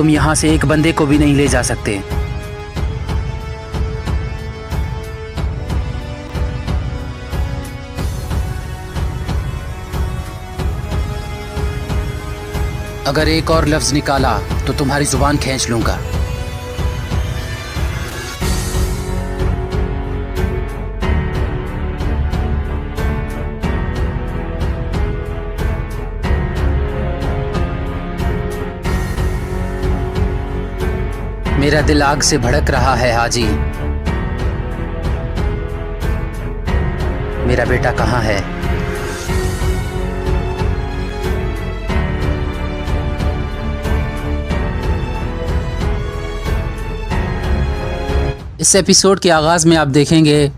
तुम यहाँ से एक बंदे को भी नहीं ले जा सकते। अगर एक और लफ्ज निकाला तो तुम्हारी जुबान खींच लूंगा। मेरा दिल आग से भड़क रहा है हाजी। मेरा बेटा कहाँ है? इस एपिसोड के आगाज़ में आप देखेंगे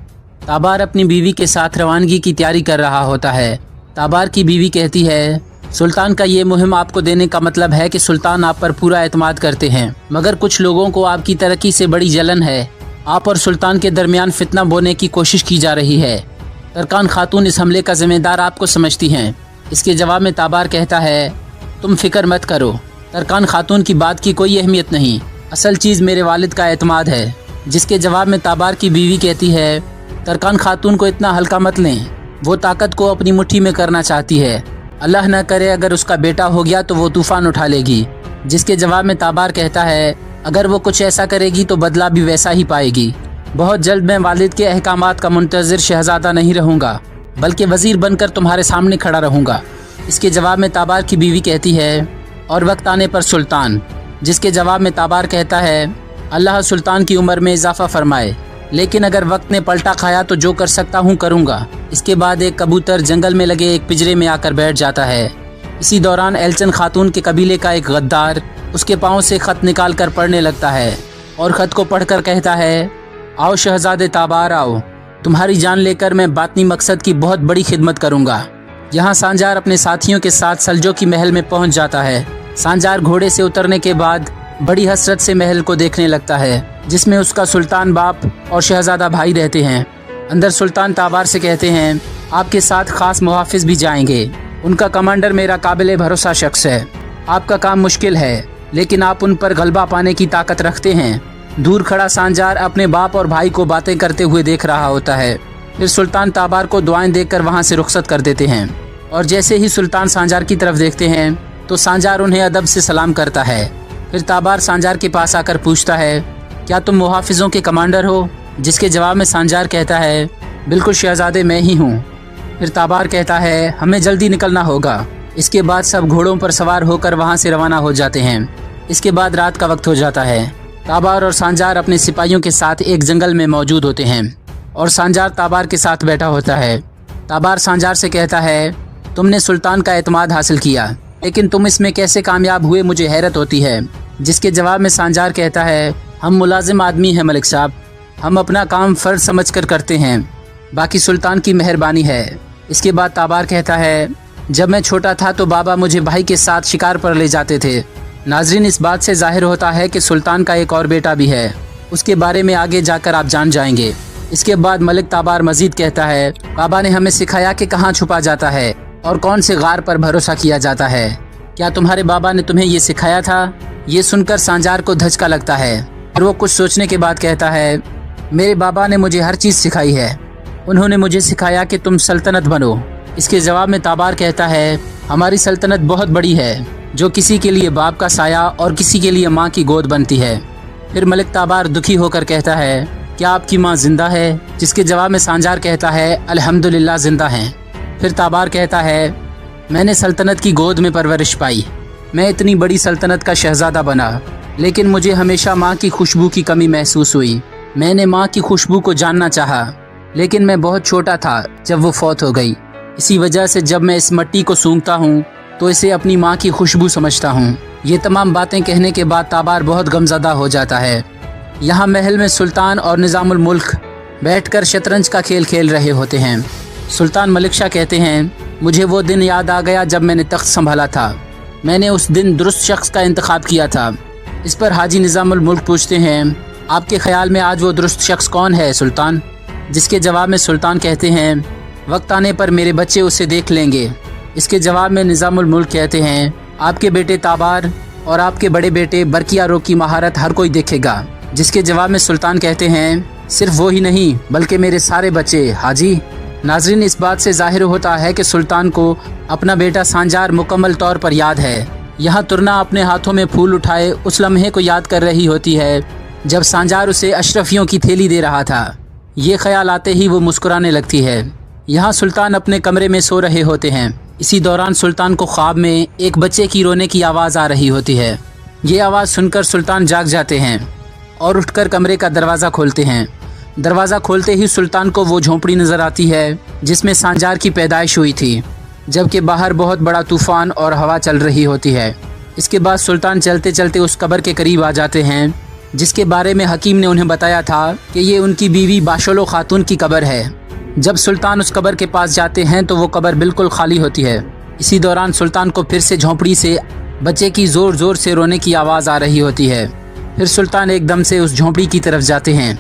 ताबार अपनी बीवी के साथ रवानगी की तैयारी कर रहा होता है। ताबार की बीवी कहती है, सुल्तान का ये मुहिम आपको देने का मतलब है कि सुल्तान आप पर पूरा एतमाद करते हैं, मगर कुछ लोगों को आपकी तरक्की से बड़ी जलन है। आप और सुल्तान के दरमियान फितना बोने की कोशिश की जा रही है। तरकान खातून इस हमले का जिम्मेदार आपको समझती हैं। इसके जवाब में ताबार कहता है, तुम फिक्र मत करो, तरकान खातून की बात की कोई अहमियत नहीं, असल चीज़ मेरे वालिद का एतमाद है। जिसके जवाब में ताबार की बीवी कहती है, तरकान खातून को इतना हल्का मत लें, वो ताकत को अपनी मुट्ठी में करना चाहती है। अल्लाह न करे अगर उसका बेटा हो गया तो वो तूफान उठा लेगी। जिसके जवाब में ताबार कहता है, अगर वो कुछ ऐसा करेगी तो बदला भी वैसा ही पाएगी। बहुत जल्द मैं वालिद के अहकामात का मुंतज़िर शहजादा नहीं रहूँगा, बल्कि वज़ीर बनकर तुम्हारे सामने खड़ा रहूँगा। इसके जवाब में ताबार की बीवी कहती है, और वक्त आने पर सुल्तान। जिसके जवाब में ताबार कहता है, अल्लाह सुल्तान की उम्र में इजाफा फरमाए, लेकिन अगर वक्त ने पलटा खाया तो जो कर सकता हूँ करूँगा। इसके बाद एक कबूतर जंगल में लगे एक पिंजरे में आकर बैठ जाता है। इसी दौरान एलचन खातून के कबीले का एक गद्दार उसके पाँव से ख़त निकाल कर पढ़ने लगता है और ख़त को पढ़कर कहता है, आओ शहजादे ताबार आओ, तुम्हारी जान लेकर मैं बातनी मकसद की बहुत बड़ी खिदमत करूँगा। यहाँ सांजार अपने साथियों के साथ सल्जो की महल में पहुँच जाता है। सांजार घोड़े से उतरने के बाद बड़ी हसरत से महल को देखने लगता है, जिसमें उसका सुल्तान बाप और शहजादा भाई रहते हैं। अंदर सुल्तान ताबार से कहते हैं, आपके साथ खास मुहाफिज भी जाएंगे। उनका कमांडर मेरा काबिल भरोसा शख्स है। आपका काम मुश्किल है, लेकिन आप उन पर गलबा पाने की ताकत रखते हैं। दूर खड़ा सांजार अपने बाप और भाई को बातें करते हुए देख रहा होता है। फिर सुल्तान ताबार को दुआएं देकर वहाँ से रुखसत कर देते हैं, और जैसे ही सुल्तान सांजार की तरफ देखते हैं तो सांजार उन्हें अदब से सलाम करता है। फिर ताबार सांजार के पास आकर पूछता है, क्या तुम मुहाफिजों के कमांडर हो? जिसके जवाब में सांजार कहता है, बिल्कुल शहजादे, मैं ही हूँ। फिर ताबार कहता है, हमें जल्दी निकलना होगा। इसके बाद सब घोड़ों पर सवार होकर वहाँ से रवाना हो जाते हैं। इसके बाद रात का वक्त हो जाता है। ताबार और सांजार अपने सिपाहियों के साथ एक जंगल में मौजूद होते हैं और सांजार ताबार के साथ बैठा होता है। ताबार सांजार से कहता है, तुमने सुल्तान का एतमाद हासिल किया, लेकिन तुम इसमें कैसे कामयाब हुए, मुझे हैरत होती है। जिसके जवाब में सांजार कहता है, हम मुलाजिम आदमी हैं मलिक साहब, हम अपना काम फ़र्ज समझकर करते हैं, बाकी सुल्तान की मेहरबानी है। इसके बाद ताबार कहता है, जब मैं छोटा था तो बाबा मुझे भाई के साथ शिकार पर ले जाते थे। नाजरीन, इस बात से जाहिर होता है कि सुल्तान का एक और बेटा भी है। उसके बारे में आगे जाकर आप जान जाएंगे। इसके बाद मलिक ताबार मजीद कहता है, बाबा ने हमें सिखाया कि कहाँ छुपा जाता है और कौन से गार पर भरोसा किया जाता है। क्या तुम्हारे बाबा ने तुम्हें ये सिखाया था? ये सुनकर सांजार को धचका लगता है। फिर वो कुछ सोचने के बाद कहता है, मेरे बाबा ने मुझे हर चीज़ सिखाई है। उन्होंने मुझे सिखाया कि तुम सल्तनत बनो। इसके जवाब में ताबार कहता है, हमारी सल्तनत बहुत बड़ी है, जो किसी के लिए बाप का साया और किसी के लिए माँ की गोद बनती है। फिर मलिक ताबार दुखी होकर कहता है, क्या आपकी माँ जिंदा है? जिसके जवाब में सांजार कहता है, अल्हम्दुलिल्लाह जिंदा हैं। फिर ताबार कहता है, मैंने सल्तनत की गोद में परवरिश पाई, मैं इतनी बड़ी सल्तनत का शहजादा बना, लेकिन मुझे हमेशा माँ की खुशबू की कमी महसूस हुई। मैंने माँ की खुशबू को जानना चाहा, लेकिन मैं बहुत छोटा था जब वो फौत हो गई। इसी वजह से जब मैं इस मिट्टी को सूंघता हूँ तो इसे अपनी माँ की खुशबू समझता हूँ। ये तमाम बातें कहने के बाद ताबार बहुत गमज़दा हो जाता है। यहाँ महल में सुल्तान और निज़ामुल मुल्क बैठकर शतरंज का खेल खेल रहे होते हैं। सुल्तान मलिक शाह कहते हैं, मुझे वो दिन याद आ गया जब मैंने तख्त संभाला था। मैंने उस दिन दुरुस्त शख्स का इंतखाब किया था। इस पर हाजी निज़ामुल मुल्क पूछते हैं, आपके ख्याल में आज वो दुरुस्त शख्स कौन है सुल्तान? जिसके जवाब में सुल्तान कहते हैं, वक्त आने पर मेरे बच्चे उसे देख लेंगे। इसके जवाब में निज़ामुल मुल्क कहते हैं, आपके बेटे ताबार और आपके बड़े बेटे बरकियारो की महारत हर कोई देखेगा। जिसके जवाब में सुल्तान कहते हैं, सिर्फ वो ही नहीं बल्कि मेरे सारे बच्चे हाजी। नाजरीन, इस बात से जाहिर होता है कि सुल्तान को अपना बेटा सांजार मुकम्मल तौर पर याद है। यहाँ तुरना अपने हाथों में फूल उठाए उस लम्हे को याद कर रही होती है जब सांजार उसे अशरफियों की थैली दे रहा था। ये ख्याल आते ही वो मुस्कुराने लगती है। यहाँ सुल्तान अपने कमरे में सो रहे होते हैं। इसी दौरान सुल्तान को ख्वाब में एक बच्चे की रोने की आवाज़ आ रही होती है। ये आवाज़ सुनकर सुल्तान जाग जाते हैं और उठकर कमरे का दरवाज़ा खोलते हैं। दरवाज़ा खोलते ही सुल्तान को वो झोंपड़ी नज़र आती है जिसमें सांजार की पैदाइश हुई थी, जबकि बाहर बहुत बड़ा तूफ़ान और हवा चल रही होती है। इसके बाद सुल्तान चलते चलते उस कब्र के करीब आ जाते हैं जिसके बारे में हकीम ने उन्हें बताया था कि ये उनकी बीवी बाशलो खातून की कब्र है। जब सुल्तान उस कब्र के पास जाते हैं तो वो कब्र बिल्कुल खाली होती है। इसी दौरान सुल्तान को फिर से झोंपड़ी से बच्चे की ज़ोर ज़ोर से रोने की आवाज़ आ रही होती है। फिर सुल्तान एकदम से उस झोंपड़ी की तरफ जाते हैं।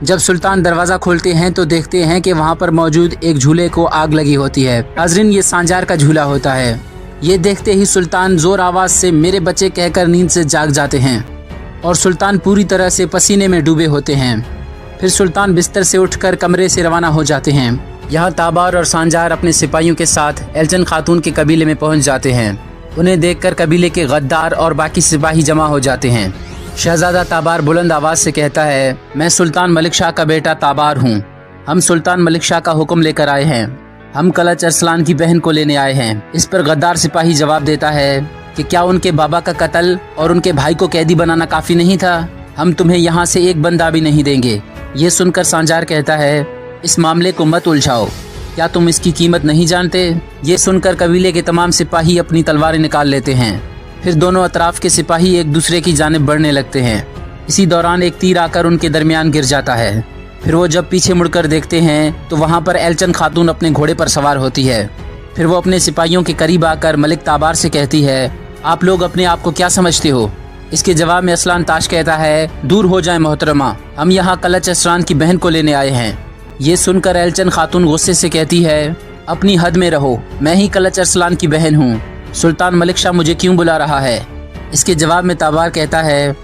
जब सुल्तान दरवाज़ा खोलते हैं तो देखते हैं कि वहाँ पर मौजूद एक झूले को आग लगी होती है। नाज़रीन, ये सांजार का झूला होता है। ये देखते ही सुल्तान ज़ोर आवाज़ से मेरे बच्चे कहकर नींद से जाग जाते हैं और सुल्तान पूरी तरह से पसीने में डूबे होते हैं। फिर सुल्तान बिस्तर से उठकर कमरे से रवाना हो जाते हैं। यहाँ ताबार और सांजार अपने सिपाहियों के साथ एल्चन खातून के कबीले में पहुँच जाते हैं। उन्हें देखकर कबीले के गद्दार और बाकी सिपाही जमा हो जाते हैं। शहजादा ताबार बुलंद आवाज़ से कहता है, मैं सुल्तान मलिक शाह का बेटा ताबार हूँ। हम सुल्तान मलिक शाह का हुक्म लेकर आए हैं। हम कलच अरसलान की बहन को लेने आए हैं। इस पर गद्दार सिपाही जवाब देता है कि क्या उनके बाबा का कत्ल और उनके भाई को कैदी बनाना काफ़ी नहीं था? हम तुम्हें यहाँ से एक बंदा भी नहीं देंगे। ये सुनकर सांजार कहता है, इस मामले को मत उलझाओ, क्या तुम इसकी कीमत नहीं जानते? ये सुनकर कबीले के तमाम सिपाही अपनी तलवारें निकाल लेते हैं। फिर दोनों अतराफ के सिपाही एक दूसरे की जानिब बढ़ने लगते हैं। इसी दौरान एक तीर आकर उनके दरमियान गिर जाता है। फिर वो जब पीछे मुड़कर देखते हैं तो वहाँ पर एल्चन खातून अपने घोड़े पर सवार होती है। फिर वो अपने सिपाहियों के करीब आकर मलिक ताबार से कहती है, आप लोग अपने आप को क्या समझते हो? इसके जवाब में असलान ताश कहता है, दूर हो जाए मोहतरमा, हम यहाँ कलच अरसलान की बहन को लेने आए हैं। ये सुनकर एल्चन खातून गुस्से से कहती है, अपनी हद में रहो, मैं ही कलच अरसलान की बहन हूँ। सुल्तान मलिक शाह मुझे क्यों बुला रहा है? इसके जवाब में ताबार कहता है,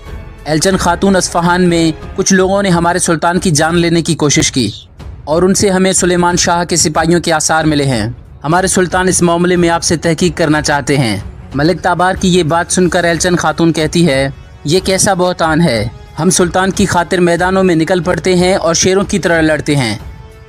एल्चन खातून, अस्फहान में कुछ लोगों ने हमारे सुल्तान की जान लेने की कोशिश की और उनसे हमें सुलेमान शाह के सिपाहियों के आसार मिले हैं। हमारे सुल्तान इस मामले में आपसे तहकीक करना चाहते हैं। मलिक ताबार की ये बात सुनकर एल्चन खातून कहती है, ये कैसा बहतान है? हम सुल्तान की खातिर मैदानों में निकल पड़ते हैं और शेरों की तरह लड़ते हैं।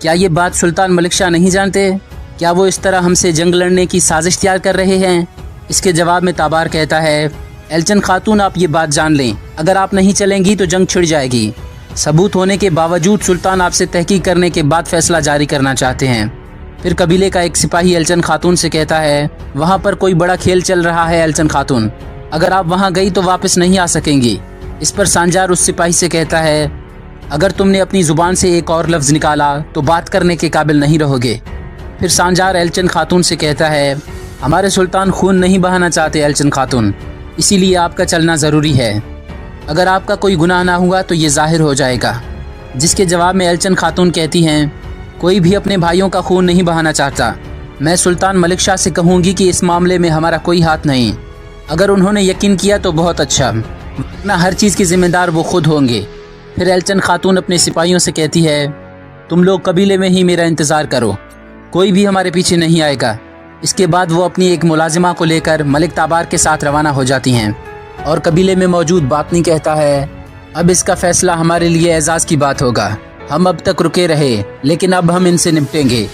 क्या ये बात सुल्तान मलिक शाह नहीं जानते? क्या वो इस तरह हमसे जंग लड़ने की साजिश तैयार कर रहे हैं? इसके जवाब में ताबार कहता है, एल्चन खातून, आप ये बात जान लें, अगर आप नहीं चलेंगी तो जंग छिड़ जाएगी। सबूत होने के बावजूद सुल्तान आपसे तहकीक करने के बाद फैसला जारी करना चाहते हैं। फिर कबीले का एक सिपाही एल्चन खातून से कहता है, वहाँ पर कोई बड़ा खेल चल रहा है एल्चन खातून, अगर आप वहाँ गई तो वापस नहीं आ सकेंगी। इस पर सांजार उस सिपाही से कहता है, अगर तुमने अपनी ज़ुबान से एक और लफ्ज़ निकाला तो बात करने के काबिल नहीं रहोगे। फिर सांजार एल्चन खातून से कहता है, हमारे सुल्तान खून नहीं बहाना चाहते एल्चन खातून, इसीलिए आपका चलना ज़रूरी है। अगर आपका कोई गुनाह ना हुआ तो ये ज़ाहिर हो जाएगा। जिसके जवाब में एल्चन खातून कहती हैं, कोई भी अपने भाइयों का खून नहीं बहाना चाहता। मैं सुल्तान मलिक शाह से कहूँगी कि इस मामले में हमारा कोई हाथ नहीं। अगर उन्होंने यकीन किया तो बहुत अच्छा, वरना हर चीज़ के ज़िम्मेदार वो खुद होंगे। फिर एल्चन खातून अपने सिपाहियों से कहती है, तुम लोग कबीले में ही मेरा इंतज़ार करो, कोई भी हमारे पीछे नहीं आएगा। इसके बाद वो अपनी एक मुलाजिमा को लेकर मलिक ताबार के साथ रवाना हो जाती हैं और कबीले में मौजूद बातनी कहता है, अब इसका फ़ैसला हमारे लिए एजाज़ की बात होगा। हम अब तक रुके रहे लेकिन अब हम इनसे निपटेंगे।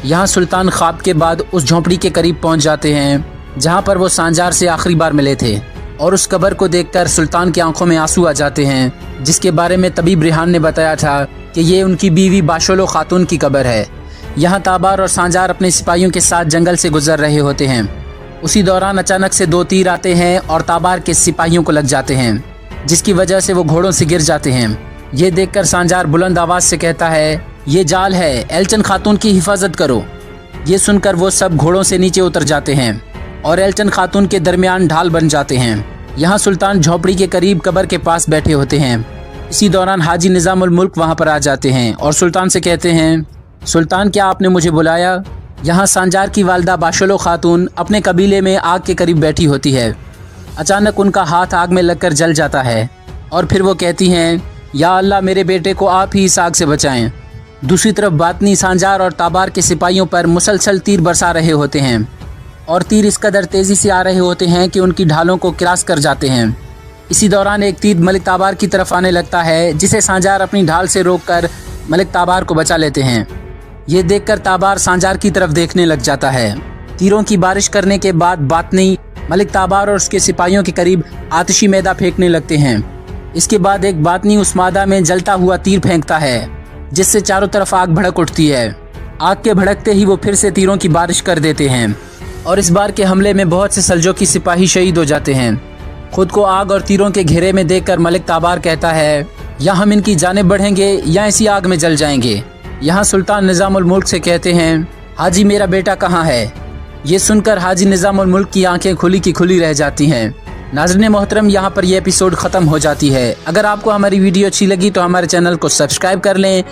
यहाँ सुल्तान ख्वाब के बाद उस झोंपड़ी के करीब पहुँच जाते हैं जहाँ पर वो सांजार से आखिरी बार मिले थे और उस कब्र को देखकर सुल्तान की आंखों में आंसू आ जाते हैं, जिसके बारे में तबीब रिहान ने बताया था कि ये उनकी बीवी बाशलो खातून की कब्र है। यहाँ ताबार और सांजार अपने सिपाहियों के साथ जंगल से गुजर रहे होते हैं। उसी दौरान अचानक से 2 तीर आते हैं और ताबार के सिपाहियों को लग जाते हैं, जिसकी वजह से वो घोड़ों से गिर जाते हैं। ये देखकर सांजार बुलंद आवाज़ से कहता है, ये जाल है, एल्चन खातून की हिफाजत करो। ये सुनकर वो सब घोड़ों से नीचे उतर जाते हैं और एल्चन खातून के दरमियान ढाल बन जाते हैं। यहाँ सुल्तान झोपड़ी के करीब कब्र के पास बैठे होते हैं। इसी दौरान हाजी निज़ामुल मुल्क वहाँ पर आ जाते हैं और सुल्तान से कहते हैं, सुल्तान, क्या आपने मुझे बुलाया? यहाँ सांजार की वालदा बाशलो खातून अपने कबीले में आग के करीब बैठी होती है। अचानक उनका हाथ आग में लगकर जल जाता है और फिर वो कहती हैं, या अल्लाह मेरे बेटे को आप ही इस आग से बचाएं। दूसरी तरफ बातनी सांजार और ताबार के सिपाहियों पर मुसलसल तीर बरसा रहे होते हैं और तीर इस कदर तेज़ी से आ रहे होते हैं कि उनकी ढालों को क्रॉस कर जाते हैं। इसी दौरान एक तीर मलिक ताबार की तरफ आने लगता है, जिसे सांजार अपनी ढाल से रोककर मलिक ताबार को बचा लेते हैं। ये देखकर ताबार सांजार की तरफ देखने लग जाता है। तीरों की बारिश करने के बाद बातनी मलिक ताबार और उसके सिपाहियों के करीब आतिशी मैदा फेंकने लगते हैं। इसके बाद एक बातनी उस मादा में जलता हुआ तीर फेंकता है, जिससे चारों तरफ आग भड़क उठती है। आग के भड़कते ही वो फिर से तीरों की बारिश कर देते हैं और इस बार के हमले में बहुत से सल्जोकी सिपाही शहीद हो जाते हैं। खुद को आग और तीरों के घेरे में देखकर मलिक ताबार कहता है, या हम इनकी जानिब बढ़ेंगे या इसी आग में जल जाएंगे। यहाँ सुल्तान निज़ामुल मुल्क से कहते हैं, हाजी मेरा बेटा कहाँ है? ये सुनकर हाजी निज़ामुल मुल्क की आंखें खुली की खुली रह जाती हैं। नाज़रीन मोहतरम, यहाँ पर यह एपिसोड ख़त्म हो जाती है। अगर आपको हमारी वीडियो अच्छी लगी तो हमारे चैनल को सब्सक्राइब कर लें